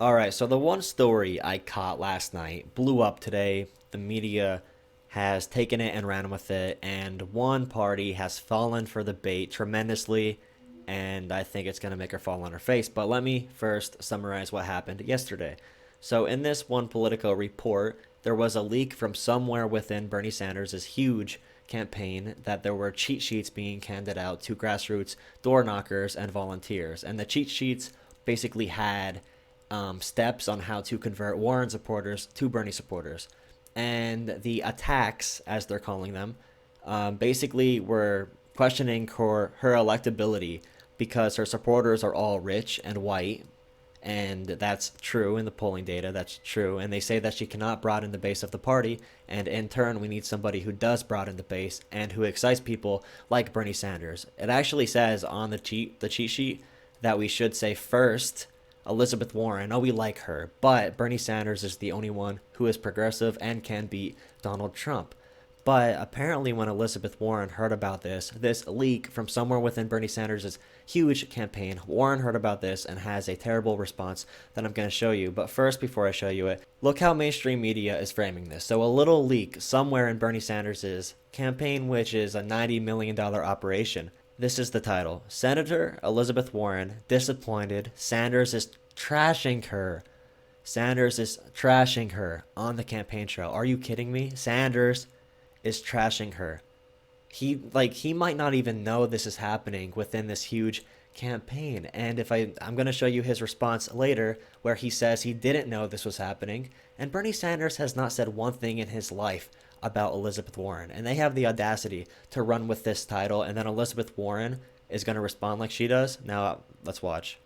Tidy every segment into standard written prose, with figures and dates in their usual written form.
All right, so the one story I caught last night blew up today. The media has taken it and ran with it, and one party has fallen for the bait tremendously, and I think it's going to make her fall on her face. But let me first summarize what happened yesterday. So, in this one Politico report, there was a leak from somewhere within Bernie Sanders' huge campaign that there were cheat sheets being handed out to grassroots door knockers and volunteers. And the cheat sheets basically had steps on how to convert Warren supporters to Bernie supporters. And the attacks, as they're calling them, basically were questioning her electability because her supporters are all rich and white. And that's true in the polling data. That's true. And they say that she cannot broaden the base of the party. And in turn, we need somebody who does broaden the base and who excites people like Bernie Sanders. It actually says on the cheat sheet that we should say first Elizabeth Warren. Oh, we like her, but Bernie Sanders is the only one who is progressive and can beat Donald Trump. But apparently when Elizabeth Warren heard about this leak from somewhere within Bernie Sanders' huge campaign, Warren heard about this and has a terrible response that I'm going to show you. But first, before I show you it, look how mainstream media is framing this. So a little leak somewhere in Bernie Sanders' campaign, which is a $90 million operation. This is the title. Senator Elizabeth Warren disappointed. Sanders is trashing her. Sanders is trashing her on the campaign trail. Are you kidding me? Sanders is trashing her. He might not even know this is happening within this huge campaign. And if I'm going to show you his response later where he says he didn't know this was happening. And Bernie Sanders has not said one thing in his life about Elizabeth Warren. And they have the audacity to run with this title. And then Elizabeth Warren is going to respond like she does. Now, let's watch.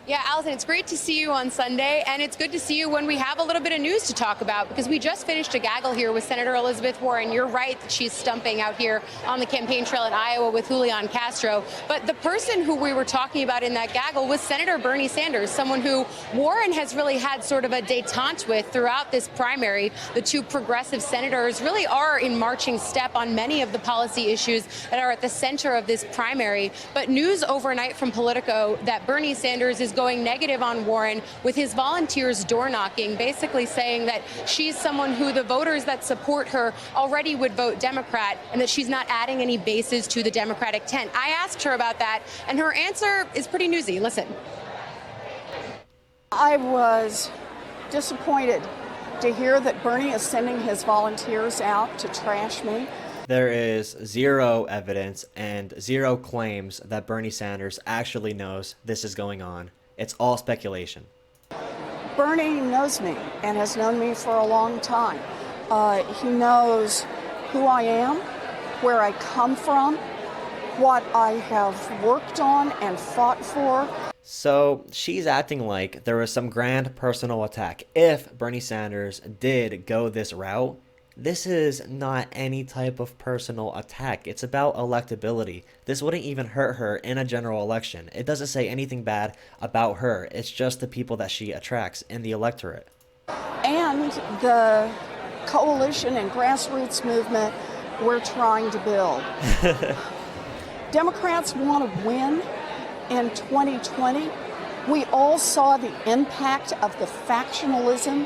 Yeah, Allison, it's great to see you on Sunday, and it's good to see you when we have a little bit of news to talk about, because we just finished a gaggle here with Senator Elizabeth Warren. You're right that she's stumping out here on the campaign trail in Iowa with Julian Castro. But the person who we were talking about in that gaggle was Senator Bernie Sanders, someone who Warren has really had sort of a détente with throughout this primary. The two progressive senators really are in marching step on many of the policy issues that are at the center of this primary. But news overnight from Politico that Bernie Sanders is going negative on Warren with his volunteers door knocking, basically saying that she's someone who the voters that support her already would vote Democrat and that she's not adding any bases to the Democratic tent. I asked her about that, and her answer is pretty newsy. Listen. I was disappointed to hear that Bernie is sending his volunteers out to trash me. There is zero evidence and zero claims that Bernie Sanders actually knows this is going on. It's all speculation. Bernie knows me and has known me for a long time. He knows who I am, where I come from, what I have worked on and fought for. So she's acting like there was some grand personal attack. If Bernie Sanders did go this route, this is not any type of personal attack. It's about electability. This wouldn't even hurt her in a general election. It doesn't say anything bad about her. It's just the people that she attracts in the electorate. And the coalition and grassroots movement we're trying to build. Democrats want to win in 2020. We all saw the impact of the factionalism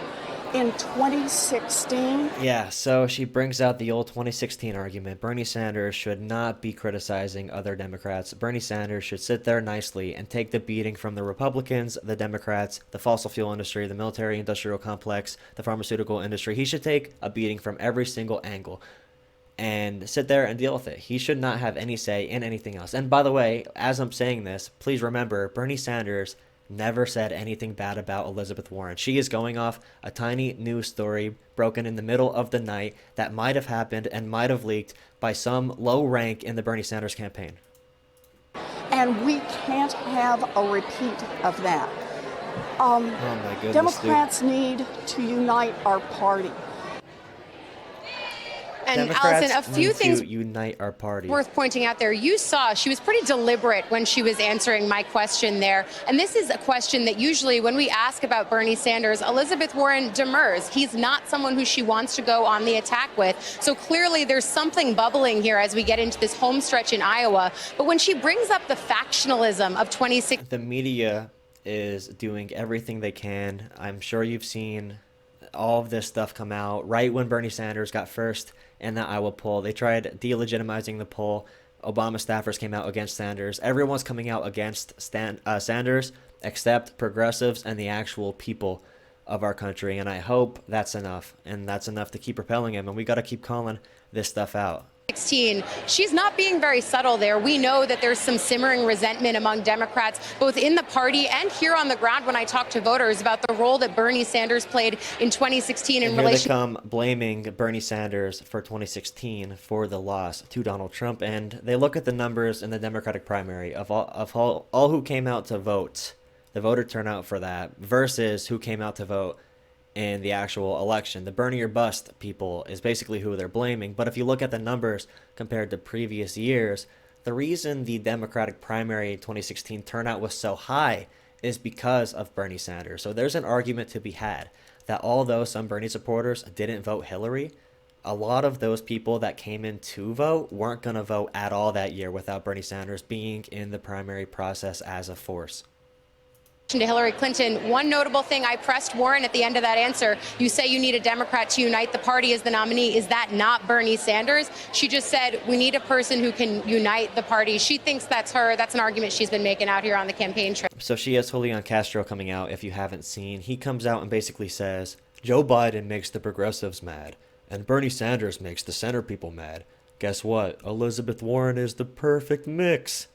in 2016. Yeah, so she brings out the old 2016 argument. Bernie Sanders should not be criticizing other Democrats. Bernie Sanders should sit there nicely and take the beating from the Republicans, the Democrats, the fossil fuel industry, the military-industrial complex, the pharmaceutical industry. He should take a beating from every single angle and sit there and deal with it. He should not have any say in anything else. And by the way, as I'm saying this, please remember, Bernie Sanders never said anything bad about Elizabeth Warren. She is going off a tiny news story broken in the middle of the night that might have happened and might have leaked by some low rank in the Bernie Sanders campaign. And we can't have a repeat of that. Oh my goodness, Democrats need to unite our party. And Democrats Allison, a few need things to unite our party. worth pointing out there. You saw she was pretty deliberate when she was answering my question there. And this is a question that usually when we ask about Bernie Sanders, Elizabeth Warren demurs. He's not someone who she wants to go on the attack with. So clearly there's something bubbling here as we get into this home stretch in Iowa. But when she brings up the factionalism of 2016, the media is doing everything they can. I'm sure you've seen all of this stuff come out right when Bernie Sanders got first in the Iowa poll. They tried delegitimizing the poll. Obama staffers came out against Sanders. Everyone's coming out against Sanders except progressives and the actual people of our country. And I hope that's enough. And that's enough to keep repelling him. And we got to keep calling this stuff out. 16. She's not being very subtle there. We know that there's some simmering resentment among Democrats, both in the party and here on the ground when I talk to voters about the role that Bernie Sanders played in 2016 in relation. Here they come blaming Bernie Sanders for 2016 for the loss to Donald Trump, and they look at the numbers in the Democratic primary of all who came out to vote, the voter turnout for that, versus who came out to vote in the actual election. The Bernie or bust people is basically who they're blaming. But if you look at the numbers compared to previous years, the reason the Democratic primary in 2016 turnout was so high is because of Bernie Sanders. So there's an argument to be had that although some Bernie supporters didn't vote Hillary, a lot of those people that came in to vote weren't going to vote at all that year without Bernie Sanders being in the primary process as a force. To Hillary Clinton, one notable thing, I pressed Warren at the end of that answer. You say you need a Democrat to unite the party as the nominee. Is that not Bernie Sanders? She just said we need a person who can unite the party. She thinks that's her. That's an argument she's been making out here on the campaign trail. So she has Julian Castro coming out, if you haven't seen. He comes out and basically says, Joe Biden makes the progressives mad, and Bernie Sanders makes the center people mad. Guess what? Elizabeth Warren is the perfect mix.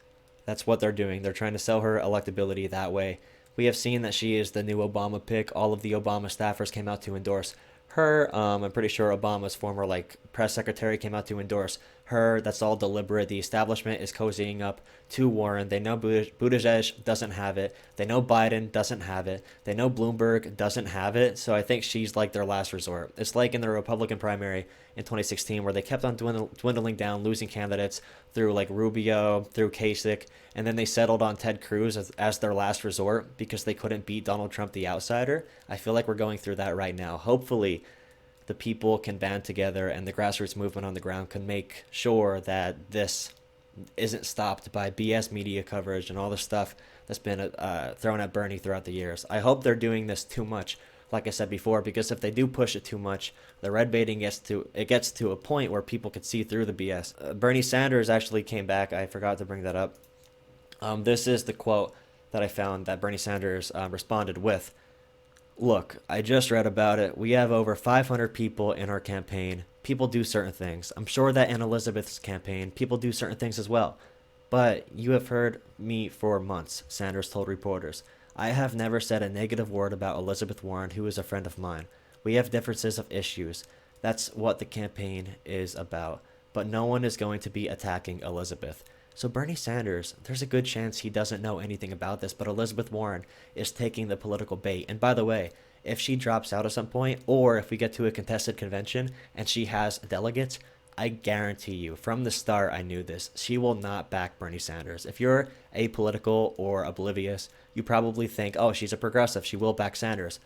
That's what they're doing. They're trying to sell her electability that way. We have seen that she is the new Obama pick. All of the Obama staffers came out to endorse her. I'm pretty sure Obama's former press secretary came out to endorse her. That's all deliberate. The establishment is cozying up to Warren. They know Buttigieg doesn't have it. They know Biden doesn't have it. They know Bloomberg doesn't have it. So I think she's like their last resort. It's like in the Republican primary in 2016 where they kept on dwindling down, losing candidates through Rubio, through Kasich, and then they settled on Ted Cruz as their last resort because they couldn't beat Donald Trump, the outsider. I feel like we're going through that right now. Hopefully, the people can band together and the grassroots movement on the ground can make sure that this isn't stopped by BS media coverage and all the stuff that's been thrown at Bernie throughout the years. I hope they're doing this too much, like I said before, because if they do push it too much, the red baiting gets to a point where people can see through the BS. Bernie Sanders actually came back. I forgot to bring that up. This is the quote that I found that Bernie Sanders responded with. Look, I just read about it. We have over 500 people in our campaign. People do certain things. I'm sure that in Elizabeth's campaign, people do certain things as well. But you have heard me for months, Sanders told reporters. I have never said a negative word about Elizabeth Warren, who is a friend of mine. We have differences of issues. That's what the campaign is about. But no one is going to be attacking Elizabeth. So Bernie Sanders, there's a good chance he doesn't know anything about this, but Elizabeth Warren is taking the political bait. And by the way, if she drops out at some point, or if we get to a contested convention and she has delegates, I guarantee you, from the start I knew this, she will not back Bernie Sanders. If you're apolitical or oblivious, you probably think, oh, she's a progressive, she will back Sanders.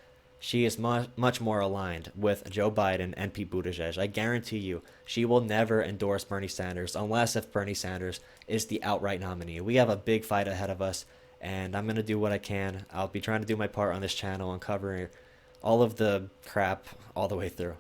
She is much more aligned with Joe Biden and Pete Buttigieg. I guarantee you, she will never endorse Bernie Sanders unless if Bernie Sanders is the outright nominee. We have a big fight ahead of us, and I'm going to do what I can. I'll be trying to do my part on this channel and covering all of the crap all the way through.